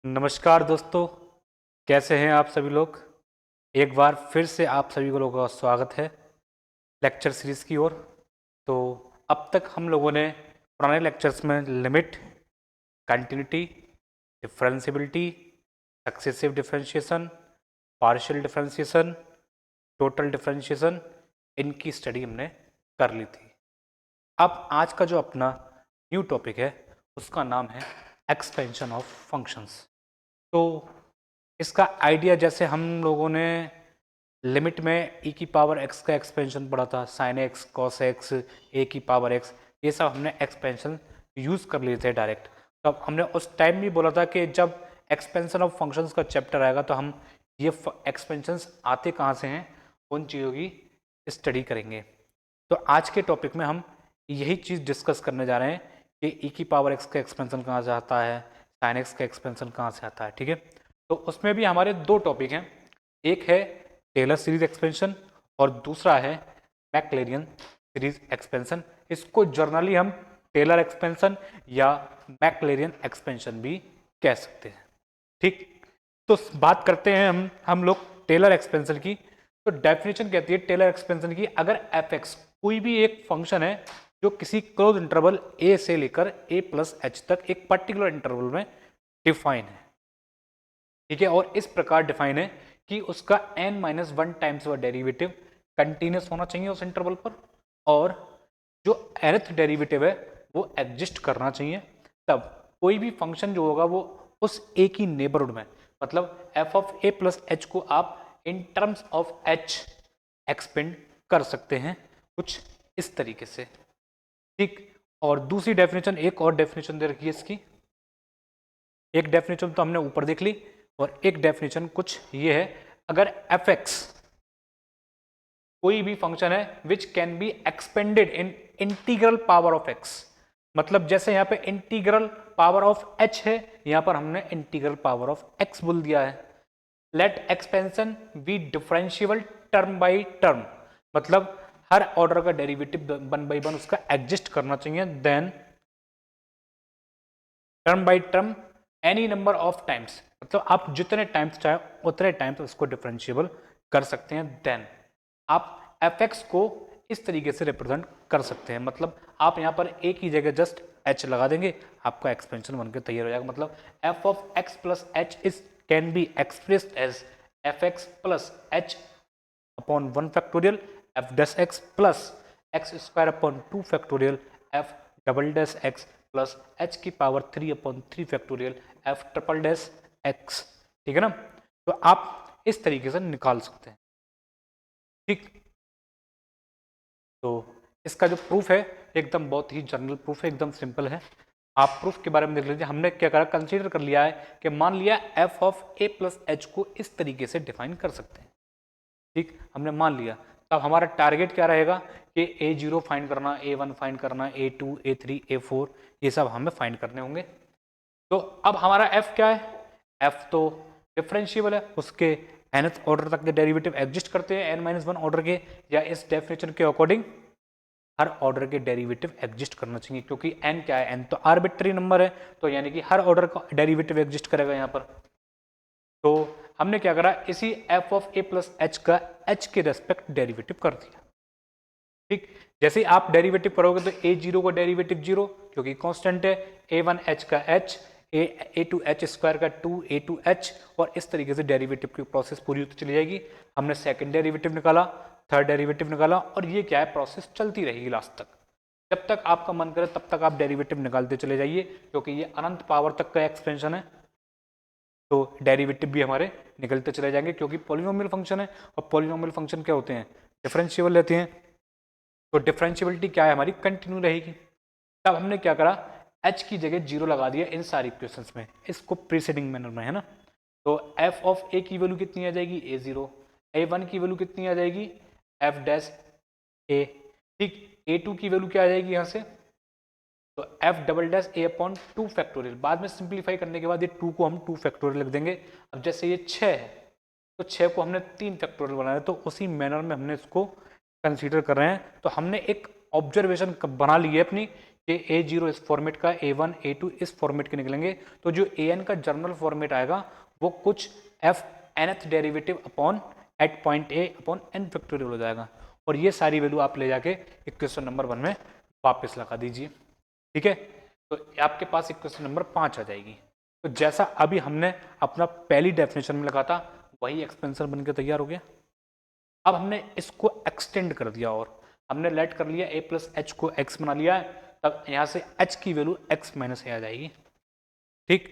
नमस्कार दोस्तों, कैसे हैं आप सभी लोग। एक बार फिर से आप सभी को लोगों का स्वागत है लेक्चर सीरीज़ की ओर। तो अब तक हम लोगों ने पुराने लेक्चर्स में limit, continuity, differentiability, successive differentiation, partial differentiation, total differentiation, इनकी स्टडी हमने कर ली थी। अब आज का जो अपना न्यू टॉपिक है उसका नाम है एक्सपेंशन ऑफ फंक्शंस। तो इसका आइडिया जैसे हम लोगों ने लिमिट में e की पावर x का एक्सपेंशन पढ़ा था, साइन एक्स, कॉस एक्स, ए की पावर x, ये सब हमने एक्सपेंशन यूज़ कर लिए थे डायरेक्ट। तो अब हमने उस टाइम भी बोला था कि जब एक्सपेंशन ऑफ फंक्शंस का चैप्टर आएगा तो हम ये एक्सपेंशंस आते कहाँ से हैं उन चीज़ों की स्टडी करेंगे। तो आज के टॉपिक में हम यही चीज़ डिस्कस करने जा रहे हैं कि e की पावर x का एक्सपेंशन कहाँ से आता है, साइन एक्स का एक्सपेंशन कहाँ से आता है। ठीक है, तो उसमें भी हमारे दो टॉपिक हैं, एक है टेलर सीरीज एक्सपेंशन और दूसरा है मैक्लेरियन सीरीज एक्सपेंशन। इसको जर्नली हम टेलर एक्सपेंशन या मैक्लेरियन एक्सपेंशन भी कह सकते हैं। ठीक, तो बात करते हैं हम लोग टेलर एक्सपेंशन की। तो डेफिनेशन कहती है टेलर एक्सपेंशन की, अगर एफ एक्स कोई भी एक फंक्शन है जो किसी क्लोज इंटरवल ए से लेकर ए प्लस एच तक एक पर्टिकुलर इंटरवल में डिफाइन है, ठीक है, और इस प्रकार डिफाइन है कि उसका n-1 टाइम्स का डेरिवेटिव कंटिन्यूस होना चाहिए उस इंटरवल पर, और जो nth डेरिवेटिव है वो एग्जिस्ट करना चाहिए। तब कोई भी फंक्शन जो होगा वो उस a की नेबरहुड में, मतलब f of a plus H को आप in terms of h expand कर सकते हैं कुछ इस तरीके से। ठीक, और दूसरी डेफिनेशन, एक और डेफिनेशन दे रखी है इसकी। एक डेफिनेशन तो हमने ऊपर देख ली और एक डेफिनेशन कुछ ये है, अगर एफ एक्स कोई भी फंक्शन है which can be expanded in integral power of x, मतलब जैसे यहां पे इंटीग्रल पावर ऑफ एच है, यहां पर हमने इंटीग्रल पावर ऑफ एक्स बोल दिया है। Let expansion be differentiable term by term, मतलब हर ऑर्डर का डेरिवेटिव 1/1 उसका एग्जिस्ट करना चाहिए। Then term by term any number of times, मतलब आप जितने टाइम्स चाहे उतने टाइम्स उसको डिफरेंशिएबल कर सकते हैं। देन आप एफ एक्स को इस तरीके से रिप्रेजेंट कर सकते हैं, मतलब आप यहाँ पर ए की जगह जस्ट एच लगा देंगे, आपका एक्सपेंशन बनकर तैयार हो जाएगा। मतलब F of X plus H is can be expressed as F X plus H upon 1 factorial F dash X plus X square upon 2 factorial F double dash X plus H की power 3 अपॉन 3 factorial F triple dash X. ठीक है ना, तो आप इस तरीके से निकाल सकते हैं। ठीक, तो इसका जो प्रूफ है एकदम बहुत ही जनरल प्रूफ है, एकदम सिंपल है। आप प्रूफ के बारे में देख लीजिए। हमने क्या करा, कंसीडर कर लिया है कि मान लिया F of A plus H को इस तरीके से डिफाइन कर सकते हैं। ठीक, हमने मान लिया। तब हमारा टारगेट क्या रहेगा कि A0 फाइंड करना, A1 फाइंड करना, A2, A3, A4 ये सब हमें फाइंड करने होंगे। तो अब हमारा f क्या है, f तो डिफरेंशिएबल है, उसके nth ऑर्डर तक के डेरिवेटिव एग्जिस्ट करते हैं n-1 ऑर्डर के, या इस डेफिनेशन के अकॉर्डिंग हर ऑर्डर के डेरिवेटिव एग्जिस्ट करना चाहिए, क्योंकि n क्या है, n तो आर्बिट्री नंबर है, तो यानी कि हर ऑर्डर का डेरिवेटिव एग्जिस्ट करेगा यहाँ पर। तो हमने क्या करा, इसी f of a plus H का h के रेस्पेक्ट डेरिवेटिव कर दिया। ठीक, जैसे ही आप डेरिवेटिव करोगे तो a0 का डेरिवेटिव 0 क्योंकि कांस्टेंट है, a1h का h, a2h स्क्वायर का 2a2h, और इस तरीके से डेरिवेटिव की प्रोसेस पूरी होती चली जाएगी। हमने सेकंड डेरिवेटिव निकाला, थर्ड डेरिवेटिव निकाला, और ये क्या है, प्रोसेस चलती रहेगी लास्ट तक। जब तक आपका मन करे तब तक आप डेरिवेटिव निकालते चले जाइए, क्योंकि ये अनंत पावर तक का एक्सपेंशन है, तो डेरिवेटिव भी हमारे निकलते चले जाएंगे, क्योंकि पॉलिनोमियल फंक्शन है, और पॉलिनोमियल फंक्शन क्या होते हैं, डिफरेंशिएबल रहते हैं। तो डिफरेंशियबिलिटी क्या है हमारी, कंटिन्यू रहेगी। तब हमने क्या करा, h की जगह 0 लगा दिया इन सारी इक्वेशंस में, इसको प्रीसीडिंग मैनर में, है ना। तो f ऑफ a की वैल्यू कितनी आ जाएगी, a0, a1 की वैल्यू कितनी आ जाएगी, f डैश a, ठीक, a2 की वैल्यू क्या आ जाएगी यहाँ से, तो f double dash a upon 2 factorial. बाद में सिंप्लीफाई करने के बाद ये 2 को हम 2 फैक्टोरियल लिख देंगे। अब जैसे ये 6 है तो 6 को हमने 3 फैक्टोरियल बनाया, तो उसी मैनर में हमने इसको कंसीडर कर रहे हैं। तो हमने एक ऑब्जर्वेशन बना ली है अपनी कि A0 इस फॉर्मेट का, A1 A2 इस फॉर्मेट के निकलेंगे, तो जो an का जर्नल फॉर्मेट आएगा वो कुछ f nth derivative upon at point a upon n factorial हो जाएगा। और ये सारी वैल्यू आप ले जाके इक्वेशन नंबर 1 में वापस लगा दीजिए। ठीक है, तो आपके पास इक्वेशन नंबर 5 आ जाएगी। तो जैसा अभी हमने अपना पहली डेफिनेशन में लगा था वही एक्सपेंशन बन के तैयार हो गया। अब हमने इसको एक्सटेंड कर दिया और हमने लेट कर लिया a प्लस एच को x बना लिया है, तब यहाँ से h की वैल्यू x माइनस a आ जाएगी। ठीक,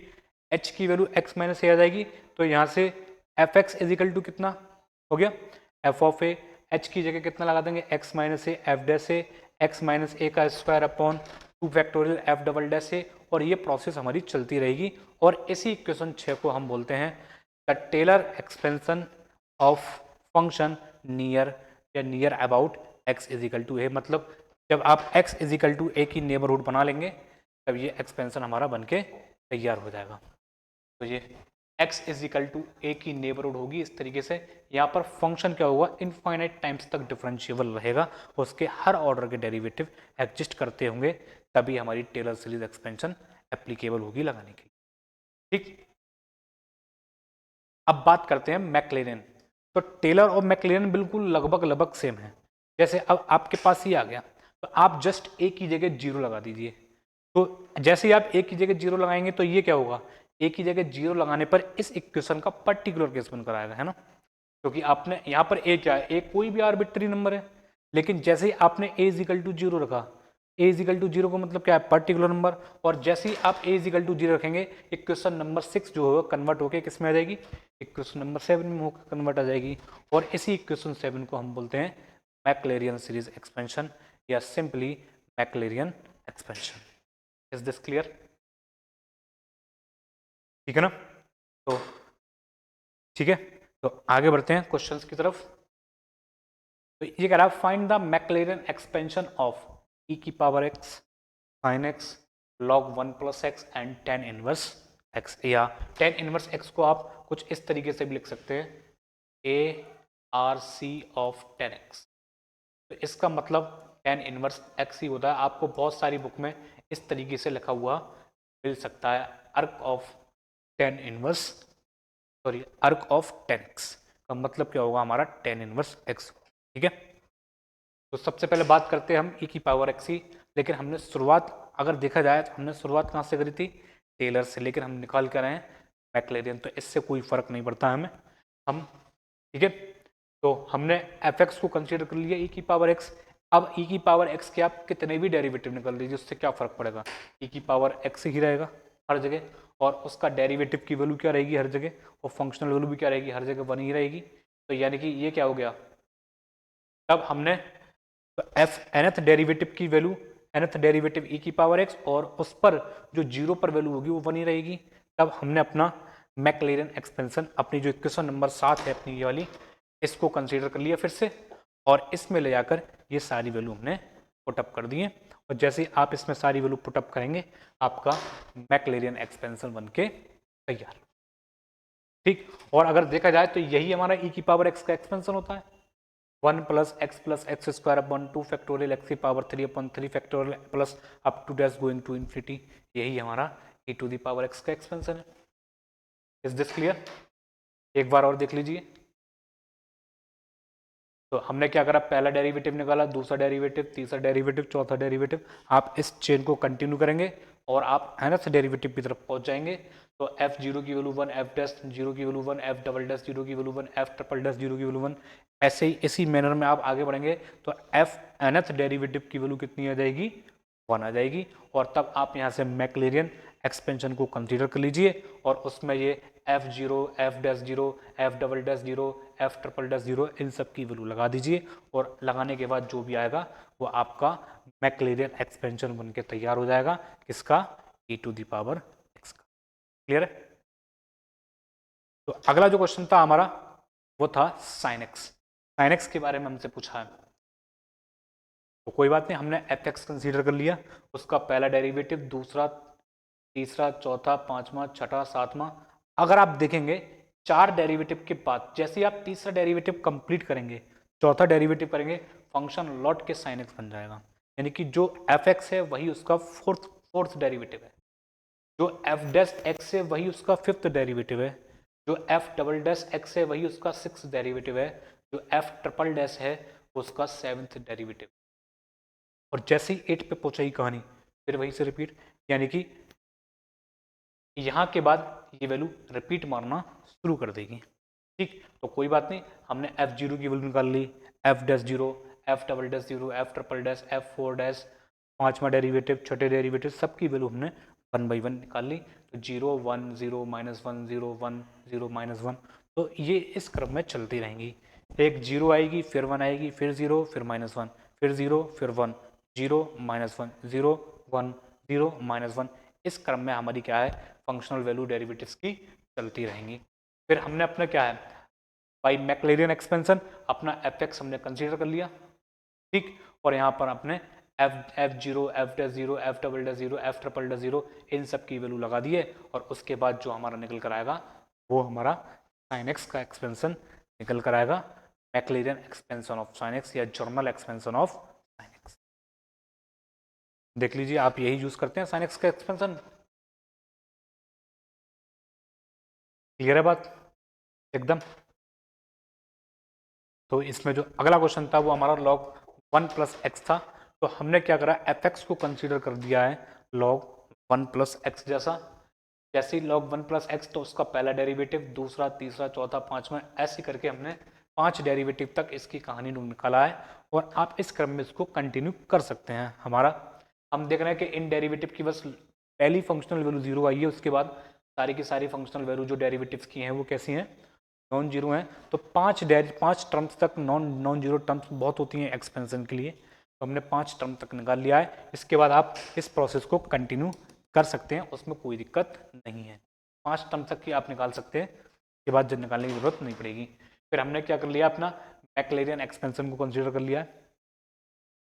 h की वैल्यू x माइनस a आ जाएगी, तो यहाँ से एफ एक्स इजिकल टू कितना हो गया, एफ ऑफ ए, h की जगह कितना लगा देंगे x minus A F dash A, X minus A का square upon 2 factorial F double dash A, और ये प्रोसेस हमारी चलती रहेगी। और इसी इक्वेशन 6 को हम बोलते हैं the Taylor expansion of function near या near about x is equal to A. मतलब जब आप x इजिकल टू ए की नेबरहुड बना लेंगे तब ये एक्सपेंशन हमारा बन के तैयार हो जाएगा। तो ये x इजिकल टू ए की नेबरहुड होगी इस तरीके से। यहाँ पर फंक्शन क्या होगा, इनफाइनाइट टाइम्स तक डिफरेंशिएबल रहेगा, उसके हर ऑर्डर के डेरिवेटिव एग्जिस्ट करते होंगे, तभी हमारी टेलर सीरीज एक्सपेंशन एप्लीकेबल होगी लगाने की। ठीक, अब बात करते हैं मैक्लेरिन। तो टेलर और मैक्लेरिन बिल्कुल लगभग सेम है। जैसे अब आपके पास ही आ गया, तो आप जस्ट ए की जगह 0 लगा दीजिए। तो जैसे ही आप ए की जगह 0 लगाएंगे तो ये क्या होगा, ए की जगह 0 लगाने पर इस इक्वेशन का पर्टिकुलर केस बनकर आएगा, है ना, क्योंकि आपने यहाँ पर ए क्या है, ए कोई भी आर्बिट्री नंबर है, लेकिन जैसे ही आपने ए इजिकल टू 0 रखा, ए इजिकल टू 0 का मतलब क्या है, पर्टिकुलर नंबर, और जैसे ही आप ए इजिकल टू 0 रखेंगे इक्वेशन नंबर 6 जो होगा कन्वर्ट होकर किस में आ जाएगी, इक्वेशन नंबर 7 में होकर कन्वर्ट आ जाएगी। और इसी इक्वेशन 7 को हम बोलते हैं मैक्लेरियन सीरीज एक्सपेंशन या simply Maclaurin expansion. Is this clear? ठीक है ना, तो ठीक है, तो आगे बढ़ते हैं क्वेश्चंस की तरफ। तो ये कह रहा है find the Maclaurin expansion of e की power x sin x log 1 plus X and tan inverse x, या tan इनवर्स x को आप कुछ इस तरीके से भी लिख सकते हैं a r c of tan x। तो इसका मतलब tan इनवर्स x ही होता है। आपको बहुत सारी बुक में इस तरीके से लिखा हुआ मिल सकता है, अर्क ऑफ tan इनवर्स, सॉरी अर्क ऑफ tan x का मतलब क्या होगा हमारा tan इनवर्स x। ठीक है, तो सबसे पहले बात करते हैं हम e की पावर x ही, लेकिन हमने शुरुआत अगर देखा जाए तो हमने शुरुआत कहाँ से करी थी, टेलर से, लेकिन हम निकाल कर आए हैं मैक्लेरियन, तो इससे कोई फर्क नहीं पड़ता हमें। हम ठीक है, तो हमने एफ एक्स को कंसीडर कर लिया e की पावर x। अब e की पावर x के आप कितने भी डेरिवेटिव निकाल लीजिए उससे क्या फर्क पड़ेगा, e की पावर x ही रहेगा हर जगह, और उसका डेरिवेटिव की वैल्यू क्या रहेगी हर जगह, और फंक्शनल वैल्यू भी क्या रहेगी हर जगह 1 ही रहेगी। तो यानी कि ये क्या हो गया, तब हमने तो एफ nth डेरिवेटिव की वैल्यू, nth डेरिवेटिव e की पावर x, और उस पर जो 0 पर वैल्यू होगी वो 1 ही रहेगी। तब हमने अपना मैक्लेरियन एक्सपेंशन, अपनी जो इक्वेशन नंबर 7 है अपनी ये वाली, इसको कंसीडर कर लिया फिर से, और इसमें ले जाकर ये सारी वैल्यू हमने पुटअप कर दी है। और जैसे ही आप इसमें सारी वैल्यू पुटअप करेंगे आपका मैक्लेरियन एक्सपेंशन बन के तैयार। ठीक, और अगर देखा जाए तो यही हमारा e की पावर x का एक्सपेंशन होता है, 1 plus X square upon 2 factorial X की पावर 3 अपॉन 3 factorial plus up to dash going to infinity, यही हमारा e to the power x का एक्सपेंशन है। Is this clear? एक बार और देख लीजिए। तो हमने क्या करा, पहला डेरिवेटिव निकाला, दूसरा डेरिवेटिव, तीसरा डेरिवेटिव, चौथा डेरिवेटिव, आप इस चेन को कंटिन्यू करेंगे और आप nth डेरिवेटिव की तरफ पहुंच जाएंगे। तो f जीरो की वैल्यू 1, f डैश जीरो की value 1, f double dash zero की value 1, f triple dash zero की वैल्यू 1, ऐसे ही इसी मैनर में आप आगे बढ़ेंगे तो f nth डेरिवेटिव की वैल्यू कितनी आ जाएगी, 1 आ जाएगी। और तब आप यहाँ से मैक्लेरियन एक्सपेंशन को कंसीडर कर लीजिए, और उसमें ये f0, f dash zero, f double dash zero, f triple dash zero, इन सब की वैल्यू लगा दीजिए, और लगाने के बाद जो भी आएगा वो आपका मैक्लेरियन एक्सपेंशन बन के तैयार हो जाएगा, किसका, e to the power x का। क्लियर है? तो अगला जो क्वेश्चन था हमारा वो था साइन एक्स। साइन एक्स के बारे में हमसे पूछा है, तो कोई बात नहीं, हमने एफ एक्स कंसिडर कर लिया, उसका पहला डेरिवेटिव, दूसरा, तीसरा, चौथा, पांचवा, छठा, सातवां। अगर आप देखेंगे 4 डेरिवेटिव के बाद जैसे ही आप तीसरा डेरिवेटिव कंप्लीट करेंगे, चौथा डेरिवेटिव करेंगे, फंक्शन लॉट के साइन एक्स बन जाएगा। यानी कि जो एफ एक्स है वही उसका फोर्थ डेरिवेटिव है, जो एफ डैश एक्स है वही उसका फिफ्थ डेरिवेटिव है, जो एफ डबल डैश एक्स है वही उसका सिक्स डेरिवेटिव है, जो एफ ट्रिपल डैश है वो उसका सेवन्थ डेरिवेटिव। और जैसे ही 8 पे पहुंचाई कहानी फिर वहीं से रिपीट, यानी कि यहाँ के बाद ये वैल्यू रिपीट मारना शुरू कर देगी। ठीक, तो कोई बात नहीं, हमने एफ जीरो की वैल्यू निकाल ली, F dash zero, F double dash zero, F triple dash, F four dash, पांचवा डेरिवेटिव, छठे डेरिवेटिव, सबकी वैल्यू हमने 1 बाई 1 निकाल ली। तो 0 1 0 -1 0 1 0 -1, तो ये इस क्रम में चलती रहेंगी। एक 0 आएगी, फिर 1 आएगी, फिर 0, फिर -1, फिर 0, फिर 1, 0 -1 0 1 0 -1, इस क्रम में हमारी क्या है, फंक्शनल वैल्यू डेरिवेटिव्स की चलती रहेंगी। फिर हमने अपना क्या है, बाई मैक्लेरियन एक्सपेंशन अपना एफ एक्स हमने कंसीडर कर लिया। ठीक, और यहाँ पर अपने F zero, F dash zero, F double dash zero, F triple dash zero, इन सब की वैल्यू लगा दिए, और उसके बाद जो हमारा निकल कर आएगा वो हमारा साइन एक्स का एक्सपेंशन निकल कर आएगा, मैक्लेरियन एक्सपेंशन ऑफ साइन एक्स या journal expansion of sine x. देख लीजिए, आप यही यूज करते हैं साइन एक्स का एक्सपेंशन। क्लियर है बात एकदम? तो इसमें जो अगला क्वेश्चन था वो हमारा log 1 प्लस एक्स था, तो हमने क्या करा, एफ एक्स को कंसीडर कर दिया है log 1 प्लस एक्स जैसा। जैसे ही log 1 प्लस एक्स, तो उसका पहला डेरिवेटिव, दूसरा, तीसरा, चौथा, पांचवा, ऐसे करके हमने 5 डेरिवेटिव तक इसकी कहानी निकाला है, और आप इस क्रम में इसको कंटिन्यू कर सकते हैं। हमारा हम देख रहे हैं कि इन डेरिवेटिव की बस पहली फंक्शनल वैल्यू 0 आई है, उसके बाद सारी की सारी फंक्शनल वैल्यू जो डेरिवेटिव्स की हैं वो कैसी हैं, नॉन जीरो हैं। तो पांच टर्म्स तक नॉन जीरो टर्म्स बहुत होती हैं एक्सपेंशन के लिए, तो हमने 5 टर्म तक निकाल लिया है। इसके बाद आप इस प्रोसेस को कंटिन्यू कर सकते हैं, उसमें कोई दिक्कत नहीं है। 5 टर्म तक की आप निकाल सकते हैं, इसके बाद जब निकालने की जरूरत नहीं पड़ेगी। फिर हमने क्या कर लिया, अपना मैक्लेरियन एक्सपेंशन को कंसिडर कर लिया है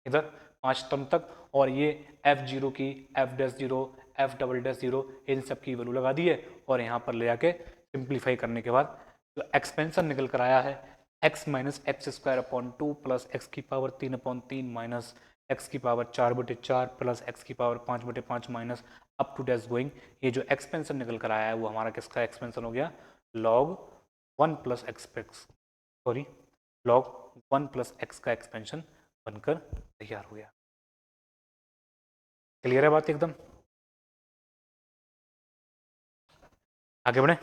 इधर 5 टर्म तक, और ये एफ जीरो की, F dash zero, F double dash zero, इन सब की वैल्यू लगा दी है, और यहाँ पर ले जाके सिंप्लीफाई करने के बाद जो एक्सपेंशन निकल कर आया है, x minus x square upon 2 plus x की पावर 3/3 माइनस एक्स की पावर 4/4 प्लस एक्स की power 5/5 minus up to dash going, ये जो एक्सपेंशन निकल कर आया है वो हमारा किसका एक्सपेंशन हो गया, log 1 plus x, sorry log 1 plus x का एक्सपेंशन बनकर तैयार हो गया। क्लियर है बात एकदम? आगे बढ़े।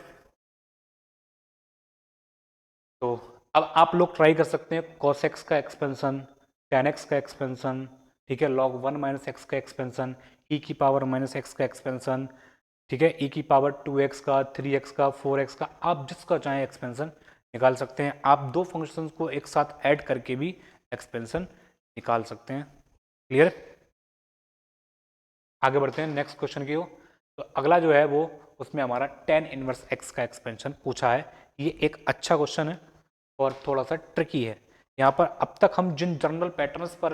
तो अब आप लोग ट्राई कर सकते हैं cos x का एक्सपेंशन, tan x का एक्सपेंशन, ठीक है, log 1 माइनस एक्स का एक्सपेंशन, e की पावर माइनस एक्स का एक्सपेंशन, ठीक है, e की पावर 2x का, 3x का, 4x का, आप जिसका चाहें एक्सपेंशन निकाल सकते हैं। आप दो फंक्शंस को एक साथ ऐड करके भी एक्सपेंशन निकाल सकते हैं। क्लियर? आगे बढ़ते हैं नेक्स्ट क्वेश्चन की ओर। तो अगला जो है वो, उसमें हमारा tan इनवर्स x का एक्सपेंशन पूछा है। ये एक अच्छा क्वेश्चन है और थोड़ा सा ट्रिकी है। यहाँ पर अब तक हम जिन जनरल पैटर्न्स पर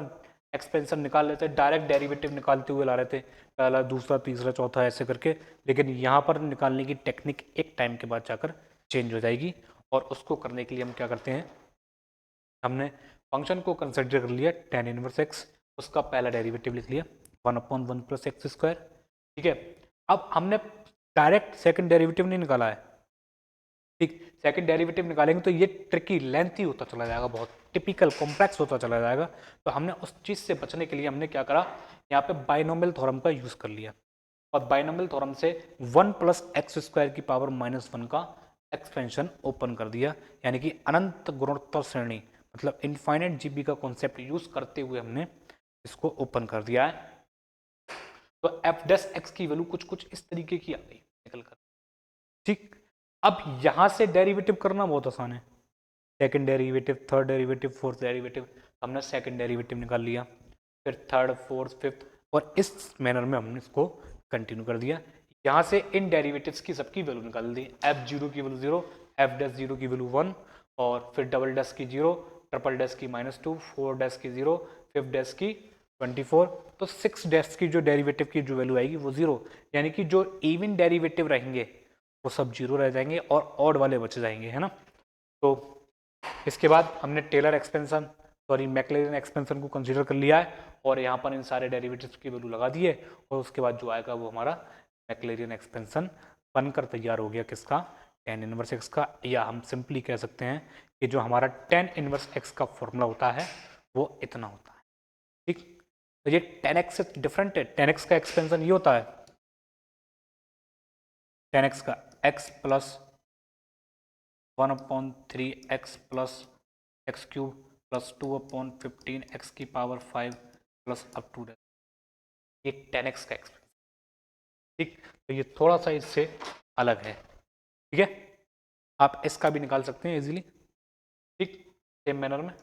एक्सपेंशन निकाल लेते हैं, डायरेक्ट डेरिवेटिव निकालते हुए ला रहे थे, पहला, दूसरा, तीसरा, चौथा, ऐसे करके, लेकिन यहाँ पर निकालने की टेक्निक एक टाइम के बाद जाकर चेंज हो जाएगी, और उसको करने के लिए हम क्या करते हैं, हमने फंक्शन को कंसिडर कर लिया tan इनवर्स x, उसका पहला डेरिवेटिव लिख लिया 1/1 प्लस एक्स स्क्वायर, ठीक है। अब हमने डायरेक्ट सेकंड डेरिवेटिव नहीं निकाला है, ठीक, सेकंड डेरिवेटिव निकालेंगे तो ये ट्रिकी, लेंथी होता चला जाएगा, बहुत टिपिकल कॉम्प्लेक्स होता चला जाएगा। तो हमने उस चीज़ से बचने के लिए हमने क्या करा, यहाँ पे बाइनोमियल थ्योरम का यूज़ कर लिया, और बाइनोमियल थ्योरम से 1 प्लस एक्स स्क्वायर की पावर -1 का एक्सपेंशन ओपन कर दिया, यानी कि अनंत गुणोत्तर श्रेणी, मतलब इनफाइनाइट जीबी का कॉन्सेप्ट यूज करते हुए हमने इसको ओपन कर दिया है। तो एफ डैश एक्स की वैल्यू कुछ कुछ इस तरीके की आ गई निकल कर, ठीक। अब यहां से डेरिवेटिव करना बहुत आसान है, second derivative, third derivative, fourth derivative, हमने सेकंड डेरिवेटिव निकाल लिया, फिर थर्ड, फोर्थ, फिफ्थ, और इस मैनर में हमने इसको कंटिन्यू कर दिया। यहाँ से इन डेरिवेटिव्स की सबकी वैल्यू निकाल दी, एफ जीरो की वैल्यू 0, एफ डैश जीरो की वैल्यू 1, और फिर डबल डैश की 0, ट्रिपल डैश की -2, 4 डैश की 0, फिफ्थ डैश की 24, तो 6 डैश की जो डेरिवेटिव की जो वैल्यू आएगी वो 0, यानी कि जो इवन डेरिवेटिव रहेंगे वो सब 0 रह जाएंगे और ऑड वाले बच जाएंगे, है ना। तो इसके बाद हमने टेलर एक्सपेंशन सॉरी मैक्लेरियन एक्सपेंशन को कंसीडर कर लिया है और यहाँ पर इन सारे डेरिवेटिव्स की वैल्यू लगा दिए और उसके बाद जो आएगा वो हमारा मैक्लेरियन एक्सपेंशन बनकर तैयार हो गया किसका, tan इनवर्स x का। या हम सिंपली कह सकते हैं कि जो हमारा tan इनवर्स x का फॉर्मूला होता है वो इतना होता है। ठीक, तो ये tan x से डिफरेंट है। tan x का एक्सपेंशन ये होता है, tan x का x plus 1/3 x plus x cube plus 2/15 x की power 5 plus up to date, ये tan x का एक्सपेंशन। ठीक, तो ये थोड़ा सा इससे अलग है। ठीक है, आप इसका भी निकाल सकते हैं इजीली। ठीक, सेम मैनर में।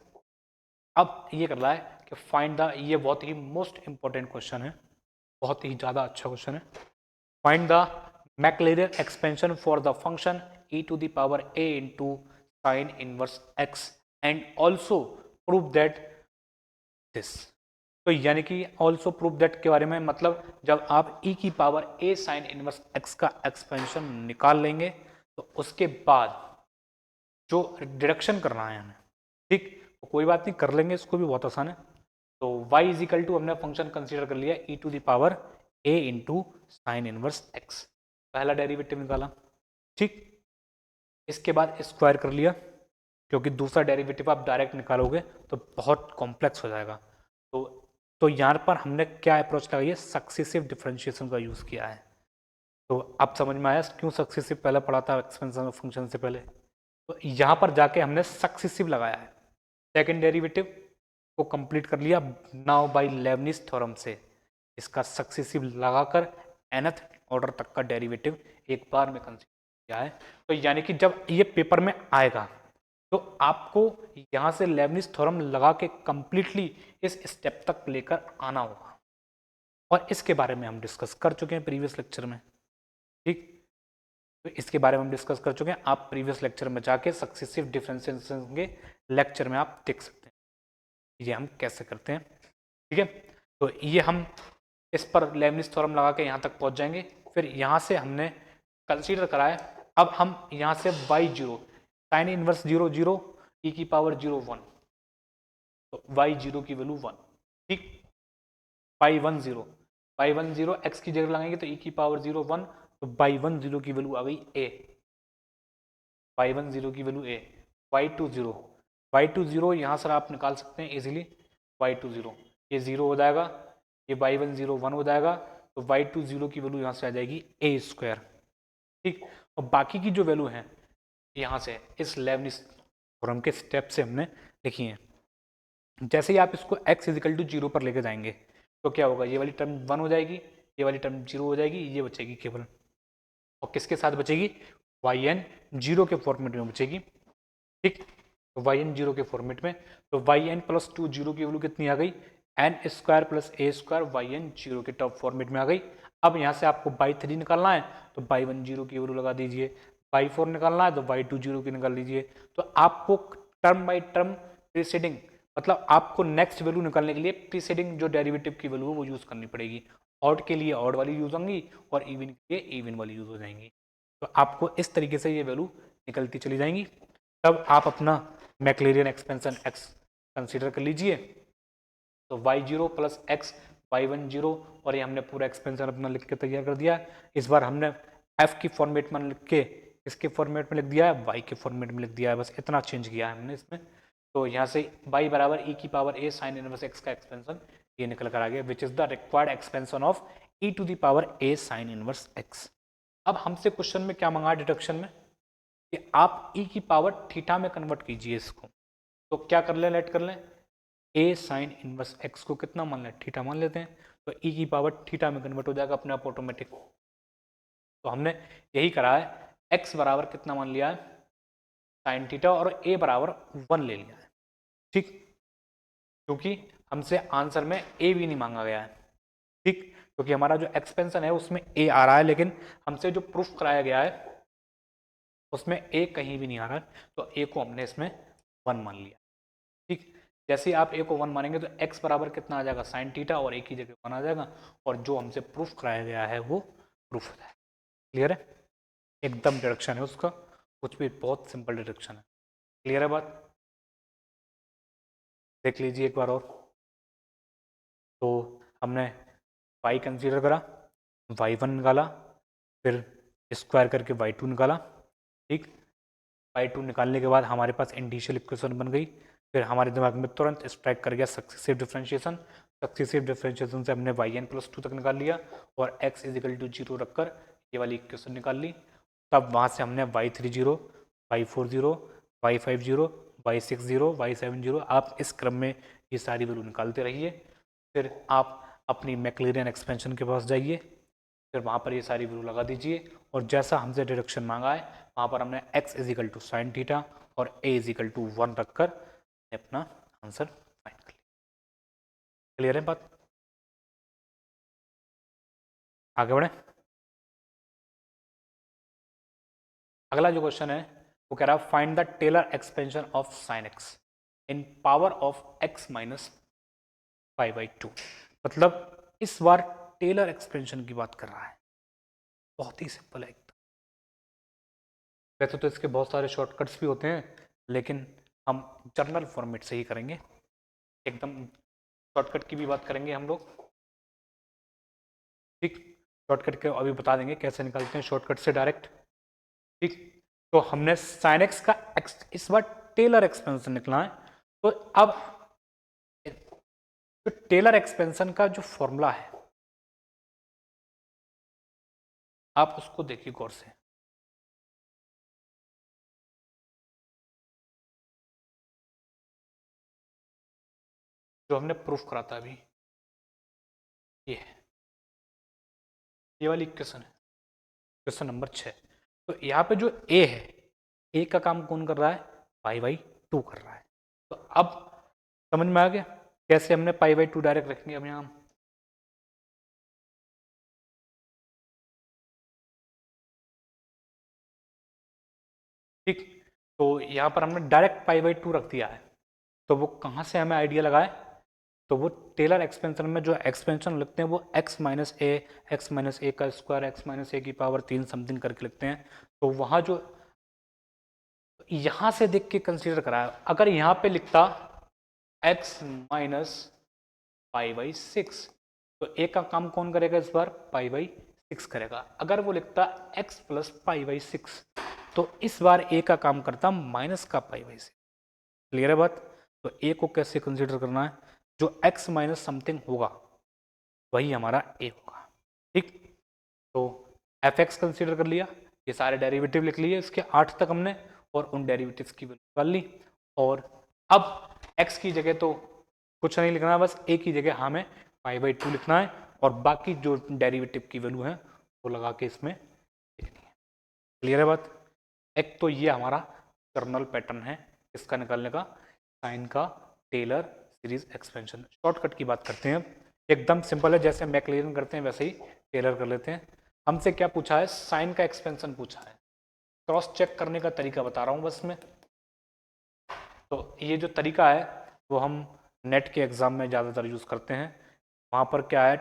अब ये कर रहा है कि फाइंड द, ये बहुत ही मोस्ट इंपॉर्टेंट क्वेश्चन है, बहुत ही ज़्यादा अच्छा क्वेश्चन है। Find the Maclaurin expansion for the function e to the power a into sine inverse x and also prove that this. तो यानी कि ऑल्सो प्रूव दैट के बारे में मतलब जब आप e की power a sine inverse x का एक्सपेंशन निकाल लेंगे तो उसके बाद जो डिडक्शन करना है हमें, ठीक, तो कोई बात नहीं, कर लेंगे, इसको भी बहुत आसान है। तो y इज इक्वल टू, हमने फंक्शन कंसीडर कर लिया e to the power a into sine inverse x, पहला डेरिवेटिव निकाला। ठीक, इसके बाद स्क्वायर कर लिया, क्योंकि दूसरा डेरिवेटिव आप डायरेक्ट निकालोगे तो बहुत कॉम्प्लेक्स हो जाएगा। तो यहाँ पर हमने क्या अप्रोच लगाई है, सक्सेसिव डिफरेंशिएशन का यूज़ किया है। तो अब समझ में आया क्यों सक्सेसिव पहले पढ़ा था एक्सपेंशन फंक्शन से पहले। तो यहाँ पर जाके हमने सक्सेसिव लगाया है, सेकेंड डेरिवेटिव को कंप्लीट कर लिया नाउ बाय लेबनिज थ्योरम से। इसका सक्सेसिव लगाकर nth ऑर्डर तक का डेरिवेटिव एक बार में कंसीडर किया है। तो यानी कि जब ये पेपर में आएगा तो आपको यहाँ से लेबनिज थ्योरम लगा के कंप्लीटली इस स्टेप तक लेकर आना होगा, और इसके बारे में हम डिस्कस कर चुके हैं प्रीवियस लेक्चर में। ठीक, तो इसके बारे में हम डिस्कस कर चुके हैं, आप प्रीवियस लेक्चर में जाके सक्सेसिव डिफरेंशिएशन के लेक्चर में आप देख सकते हैं ये हम कैसे करते हैं। ठीक है, तो ये हम इस पर लेबनिज थ्योरम लगा के यहाँ तक पहुँच जाएंगे। फिर यहाँ से हमने कंसीडर करा है, अब हम यहाँ से y0 साइन इनवर्स 0 0 e की पावर 0 1, तो y0 की वैल्यू 1। ठीक, y10 x की जगह लगाएंगे तो e की पावर 0 1, तो y10 की वैल्यू आ गई a, y10 की वैल्यू a। y20 यहाँ से आप निकाल सकते हैं इजीली, y20 ये 0 हो जाएगा, ये y10 1 हो जाएगा, तो y20 की वैल्यू यहाँ से आ जाएगी a स्क्वायर। ठीक, और बाकी की जो वैल्यू है यहाँ से इस लेबनिज थ्योरम के स्टेप से हमने लिखी है। जैसे ही आप इसको x इजिकल टू 0 पर लेके जाएंगे तो क्या होगा, ये वाली टर्म 1 हो जाएगी, ये वाली टर्म 0 हो जाएगी, ये बचेगी केवल, और किसके साथ बचेगी, yn 0 के फॉर्मेट में बचेगी। ठीक, तो yn 0 के फॉर्मेट में, तो yn प्लस 2 0 की वैल्यू कितनी आ गई, एन स्क्वायर प्लस ए स्क्वायर yn 0 के टॉप फॉर्मेट में आ गई। अब यहाँ से आपको y3 निकालना है तो y10 की वैल्यू लगा दीजिए, y4 निकालना है तो y20 की निकाल लीजिए। तो आपको टर्म बाई टर्म प्रीसीडिंग, मतलब आपको नेक्स्ट वैल्यू निकालने के लिए प्रीसीडिंग जो डेरिवेटिव की वैल्यू है वो यूज़ करनी पड़ेगी। ऑड के लिए ऑड वाली यूज होंगी और इवन के लिए इवन वाली यूज हो जाएंगी। तो आपको इस तरीके से ये वैल्यू निकलती चली जाएंगी। तब आप अपना मैक्लेरियन एक्सपेंशन x कंसीडर कर लीजिए, तो y0 प्लस x y10, और ये हमने पूरा एक्सपेंशन अपना लिख के तैयार कर दिया। इस बार हमने f की फॉर्मेट में लिख के इसके फॉर्मेट में लिख दिया है, y के फॉर्मेट में लिख दिया है, बस इतना चेंज किया है हमने इसमें। तो यहाँ से y बराबर e की power a sine inverse x का एक्सपेंशन ये निकल कर आ गया, which is the required expansion of e to the power a sine inverse x। अब हमसे क्वेश्चन में क्या मांगा डिडक्शन में कि आप e की पावर थीटा में कन्वर्ट कीजिए इसको। तो क्या कर लें, लेट कर लें, a साइन इनवर्स x को कितना मान लें, थीटा मान लेते हैं, तो e की पावर थीटा में कन्वर्ट हो जाएगा अपने आप ऑटोमेटिक। तो हमने यही करा है, x बराबर कितना मान लिया है साइन थीटा और a बराबर 1 ले लिया है। ठीक, क्योंकि हमसे आंसर में a भी नहीं मांगा गया है। ठीक, क्योंकि हमारा जो एक्सपेंशन है उसमें a आ रहा है, लेकिन हमसे जो प्रूफ कराया गया है उसमें a कहीं भी नहीं आ रहा है, तो a को हमने इसमें 1 मान लिया। ठीक, जैसे ही आप a को 1 मानेंगे तो x बराबर कितना आ जाएगा साइन थीटा और a की जगह 1 आ जाएगा, और जो हमसे प्रूफ कराया गया है वो प्रूफ हो जाएगा। क्लियर है, एकदम डिडक्शन है उसका, कुछ भी, बहुत सिंपल डिडक्शन है। क्लियर है बात। देख लीजिए एक बार और। तो हमने y कंसीडर करा, y1 निकाला, फिर स्क्वायर करके y2 निकाला, ठीक। y2 निकालने के बाद हमारे पास इंडिशियल इक्वेशन बन गई। फिर हमारे दिमाग में तुरंत स्ट्राइक कर गया सक्सेसिव डिफरेंशिएशन। सक्सेसिव डिफरेंशिएशन से हमने yn+2 तक निकाल लिया और x इजिकल टू 0 रखकर ये वाली इक्वेशन निकाल ली। तब वहाँ से हमने y30, y40, y50, y60, y70, आप इस क्रम में ये सारी वैल्यू निकालते रहिए। फिर आप अपनी मैक्लेरियन एक्सपेंशन के पास जाइए, फिर वहाँ पर ये सारी वैल्यू लगा दीजिए और जैसा हमसे डिडक्शन मांगा है वहाँ पर हमने x is equal to sine theta और a इजिकल टू 1 रखकर अपना आंसर फाइंड कर लिया। क्लियर है बात? आगे बढ़े। अगला जो क्वेश्चन है वो कह रहा है find the Taylor expansion of sine x in power of x minus pi by 2। मतलब इस बार टेलर एक्सपेंशन की बात कर रहा है। बहुत ही सिंपल है। वैसे तो इसके बहुत सारे शॉर्टकट्स भी होते हैं, लेकिन हम जर्नल फॉर्मेट से ही करेंगे। एकदम शॉर्टकट की भी बात करेंगे हम लोग, ठीक। शॉर्टकट के अभी बता देंगे कैसे निकालते हैं शॉर्टकट से डायरेक्ट, ठीक। तो हमने साइन एक्स का इस बार टेलर एक्सपेंशन निकला है। तो अब जो टेलर एक्सपेंशन का जो फॉर्मूला है आप उसको देखिए गौर से। जो हमने प्रूफ करा था अभी, ये है, ये वाली इक्वेशन है, क्वेश्चन नंबर 6। तो यहाँ पे जो ए है, ए का काम कौन कर रहा है? पाई बाई 2 कर रहा है। तो अब समझ में आ गया कैसे हमने पाई बाई 2 डायरेक्ट रखेंगे अब यहाँ। ठीक। तो यहाँ पर हमने डायरेक्ट पाई बाई 2 रख दिया है। तो वो कहाँ से हमें आइडिया लगाए? तो वो टेलर एक्सपेंशन में जो एक्सपेंशन लिखते हैं वो x माइनस ए का स्क्वायर x माइनस ए की पावर 3 समथिंग करके लिखते हैं। तो वहाँ जो यहाँ से देख के कंसीडर करा है, अगर यहाँ पे लिखता x माइनस पाई बाई 6 तो ए का काम कौन करेगा इस बार? पाई बाई 6 करेगा। अगर वो लिखता x प्लस पाई बाई 6 तो इस बार ए का काम करता माइनस का पाई बाई 6। क्लियर है बात? तो ए को कैसे कंसीडर करना है? जो x माइनस समथिंग होगा वही हमारा ए होगा, ठीक। तो एफ एक्स कंसिडर कर लिया, ये सारे डेरिवेटिव लिख लिए इसके 8 तक हमने, और उन डेरिवेटिव्स की वैल्यू निकाल ली। और अब x की जगह तो कुछ नहीं लिखना है, बस a की जगह हमें पाई बाई 2 लिखना है और बाकी जो डेरिवेटिव की वैल्यू है वो लगा के इसमें लिखनी है। क्लियर है बात? एक तो ये हमारा कर्नल पैटर्न है इसका निकालने का, साइन का टेलर सीरीज एक्सपेंशन। शॉर्टकट की बात करते हैं, एकदम सिंपल है, जैसे मैक्लेरियन करते हैं वैसे ही टेलर कर लेते हैं। हमसे क्या पूछा है? साइन का एक्सपेंशन पूछा है। क्रॉस चेक करने का तरीका बता रहा हूँ बस में। तो ये जो तरीका है वो हम नेट के एग्जाम में ज़्यादातर यूज़ करते हैं। वहाँ पर क्या है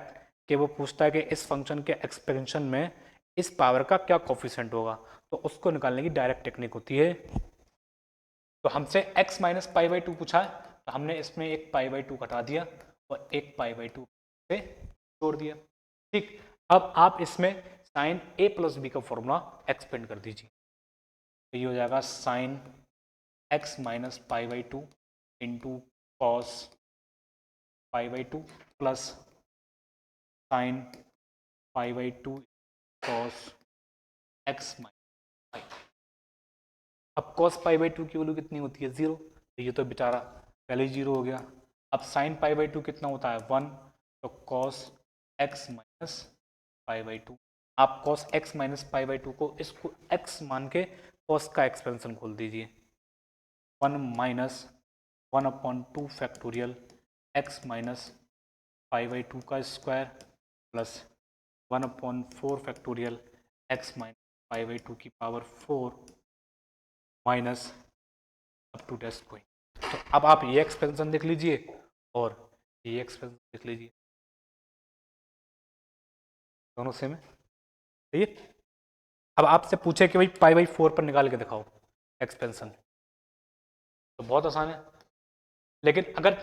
कि वो पूछता है कि इस फंक्शन के एक्सपेंशन में इस पावर का क्या कोफिशिएंट होगा, तो उसको निकालने की डायरेक्ट टेक्निक होती है। तो हमसे x माइनस पाई बाई 2 पूछा है, तो हमने इसमें एक पाई बाई 2 घटा दिया और एक पाई बाई 2 से छोड़ दिया, ठीक। अब आप इसमें साइन a प्लस बी का फॉर्मूला एक्सपेंड कर दीजिए, तो ये हो जाएगा sine x minus pi by 2 into cos pi by 2 plus sine pi by 2 cos x minus pi. अब cos पाई बाई 2 की वैल्यू कितनी होती है? 0। तो ये तो बेचारा पहले ही 0 हो गया। अब sin पाई बाई 2 कितना होता है? 1। तो cos x minus pi by 2, आप cos x minus pi by 2 को इसको x मान के cos का एक्सपेंशन खोल दीजिए। 1 minus 1/2 factorial x minus pi by 2 का square plus 1/4 factorial x minus pi by 2 की power 4 minus up to desk going. तो अब आप ये एक्सपेंशन देख लीजिए और ये एक्सपेंशन देख लीजिए, दोनों सेम है, सही है। अब आपसे पूछे कि भाई पाई बाई 4 पर निकाल के दिखाओ एक्सपेंशन, तो बहुत आसान है। लेकिन अगर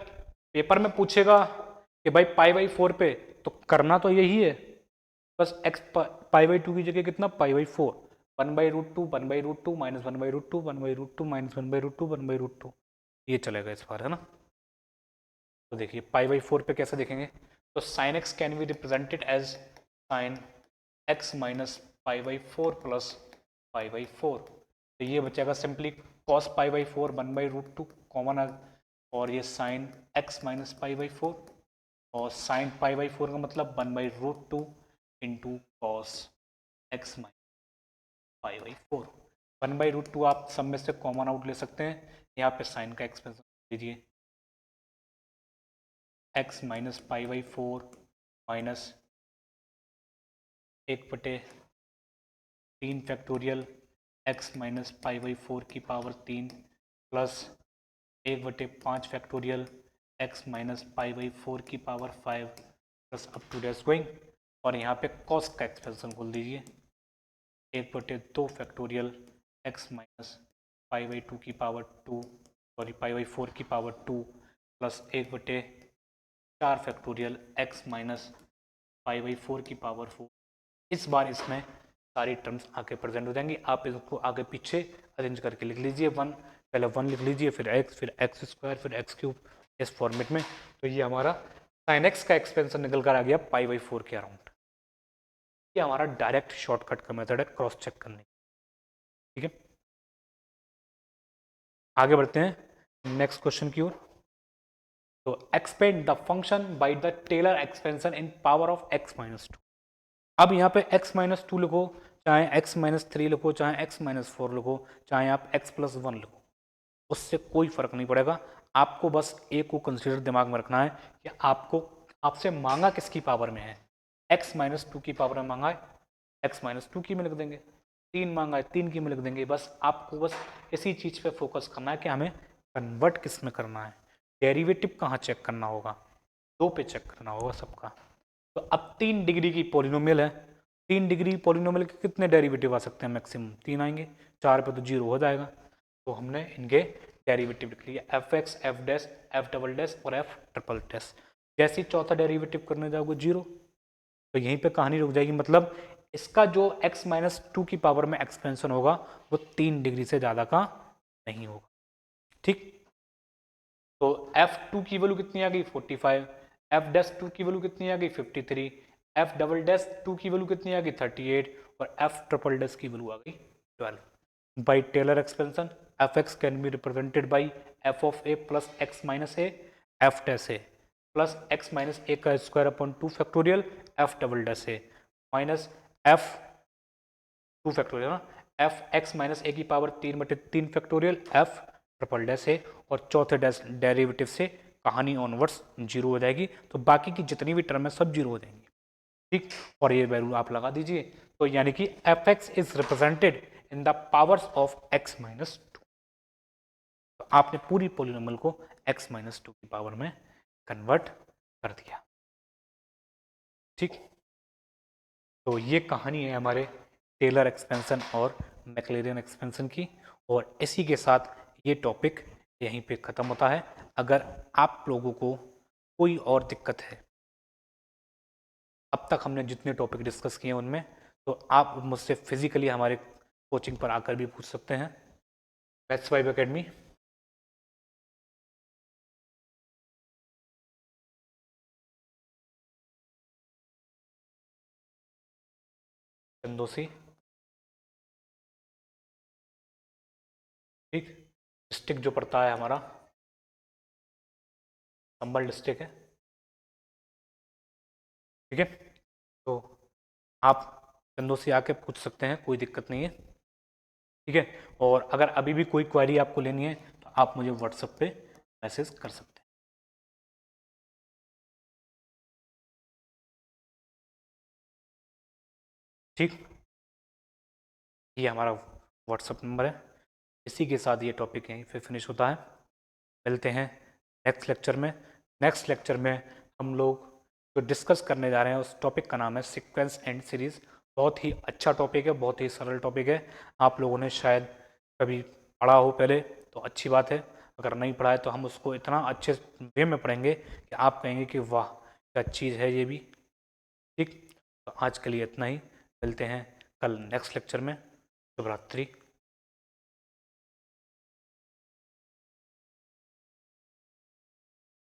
पेपर में पूछेगा कि भाई पाई/4 पे, तो करना तो यही है, बस x पाई/2 की जगह कितना पाई/4, 1/√2 1/√2 माइनस 1/√2 1/√2 माइनस 1/√2 1/√2, ये चलेगा इस बार, है ना। तो देखिए पाई/4 पे कैसे देखेंगे, तो sine X can be represented as sine X minus पाई/4 प्लस पाई/4, तो ये बचेगा सिंपली कॉस पाई/4 1/√2 कॉमन आ, और ये साइन एक्स माइनस पाई/4, और साइन पाई/4 का मतलब 1/√2 इंटू कॉस एक्स माइनस पाई/4। 1/√2 आप सब में से कॉमन आउट ले सकते हैं, यहाँ पे साइन का एक्सपेंशन लीजिए, एक्स माइनस पाई/4 माइनस 1/3 फैक्टोरियल एक्स माइनस पाई/4 की power 3 plus 1/5 factorial X minus पाई/4 की power 5 plus up to dash going, और यहाँ पे कॉस का एक्सपेंशन खोल दीजिए, 1/2 फैक्टोरियल एक्स माइनस पाई/2 की पावर 2, सॉरी पाई/4 की power 2 plus 1/4 factorial X minus पाई/4 की पावर 4। इस बार इसमें सारी टर्म्स आके प्रेजेंट हो जाएंगी, आप इसको आगे पीछे अरेंज करके लिख लीजिए, पहले 1 लिख लीजिए, फिर एक्स स्क्वायर, फिर एक्स क्यूब, इस फॉर्मेट में। तो ये हमारा साइन एक्स का एक्सपेंशन निकल कर आ गया पाई/4 के अराउंड। ये हमारा डायरेक्ट शॉर्टकट का मेथड है क्रॉस चेक करने, ठीक है। आगे बढ़ते हैं नेक्स्ट क्वेश्चन की ओर। तो expand the function by the Taylor expansion in power of x-2। अब यहाँ पे x-2 लिखो, चाहे x-3 लिखो, चाहे x-4 लिखो, चाहे आप x+1 लिखो, उससे कोई फर्क नहीं पड़ेगा। आपको बस एक को कंसीडर दिमाग में रखना है कि आपसे मांगा किसकी पावर में है, x-2 की पावर में मांगा है, x-2 की में लिख देंगे, 3 मांगा है 3 की में लिख देंगे। बस आपको बस इसी चीज पे फोकस करना है कि हमें कन्वर्ट किस में करना है, डेरिवेटिव कहाँ चेक करना होगा, 2 पे चेक करना होगा सबका। तो अब 3 डिग्री की पॉलिनोमियल है, 3 डिग्री पॉलिनोमियल के कितने डेरिवेटिव आ सकते हैं, मैक्सिमम 3 आएंगे, 4 पे तो 0 हो जाएगा। तो हमने इनके डेरिवेटिव लिख लिया, F x, F dash, F double dash और एफ ट्रिपल डैश। जैसे ही चौथा डेरिवेटिव करने जाओगे 0, तो यहीं पे कहानी रुक जाएगी, मतलब इसका जो x-2 की पावर में एक्सपेंशन होगा वो 3 डिग्री से ज़्यादा का नहीं होगा, ठीक। तो f2 की वैल्यू कितनी आ गई 45, f डैश 2 की वैल्यू कितनी आ गई 53, f डबल डैश 2 की वैल्यू कितनी आ गई 38, और f ट्रिपल डैश की वैल्यू आ गई 12। By Taylor expansion F X can be represented by F of A plus X minus A F dash A plus X minus A का square upon 2 factorial F double dash A minus F 2 factorial ना, F X minus A की power 3/3 factorial F triple dash A, और चौथे dash derivative से कहानी onwards 0 हो जाएगी। तो बाकी की जितनी भी टर्म है सब 0 हो जाएंगी, ठीक। और ये वैल्यू आप लगा दीजिए, तो यानी कि F x is represented in the powers of x-2। तो आपने पूरी पोलिनोमियल को x-2 की पावर में कन्वर्ट कर दिया, ठीक। तो ये कहानी है हमारे टेलर एक्सपेंशन और मैक्लेरियन एक्सपेंशन की, और इसी के साथ ये टॉपिक यहीं पे ख़त्म होता है। अगर आप लोगों को कोई और दिक्कत है, अब तक हमने जितने टॉपिक डिस्कस किए हैं उनमें, तो आप मुझसे फिजिकली हमारे कोचिंग पर आकर भी पूछ सकते हैं, मैथ्स वाइब एकेडमी। चंदोसी, ठीक। डिस्ट्रिक्ट जो पड़ता है हमारा संबल डिस्ट्रिक्ट है, ठीक है। तो आप चंदोसी आके पूछ सकते हैं, कोई दिक्कत नहीं है, ठीक है। और अगर अभी भी कोई क्वेरी आपको लेनी है तो आप मुझे व्हाट्सएप पे मैसेज कर सकते हैं, ठीक। ये हमारा व्हाट्सएप नंबर है। इसी के साथ ये टॉपिक यहीं पे फिनिश होता है। मिलते हैं नेक्स्ट लेक्चर में। नेक्स्ट लेक्चर में हम लोग जो डिस्कस करने जा रहे हैं उस टॉपिक का नाम है सीक्वेंस एंड सीरीज। बहुत ही अच्छा टॉपिक है, बहुत ही सरल टॉपिक है। आप लोगों ने शायद कभी पढ़ा हो पहले, तो अच्छी बात है। अगर नहीं पढ़ा है तो हम उसको इतना अच्छे वे में पढ़ेंगे कि आप कहेंगे कि वाह क्या चीज़ है ये भी। ठीक, तो आज के लिए इतना ही, मिलते हैं कल नेक्स्ट लेक्चर में। शुभ रात्रि।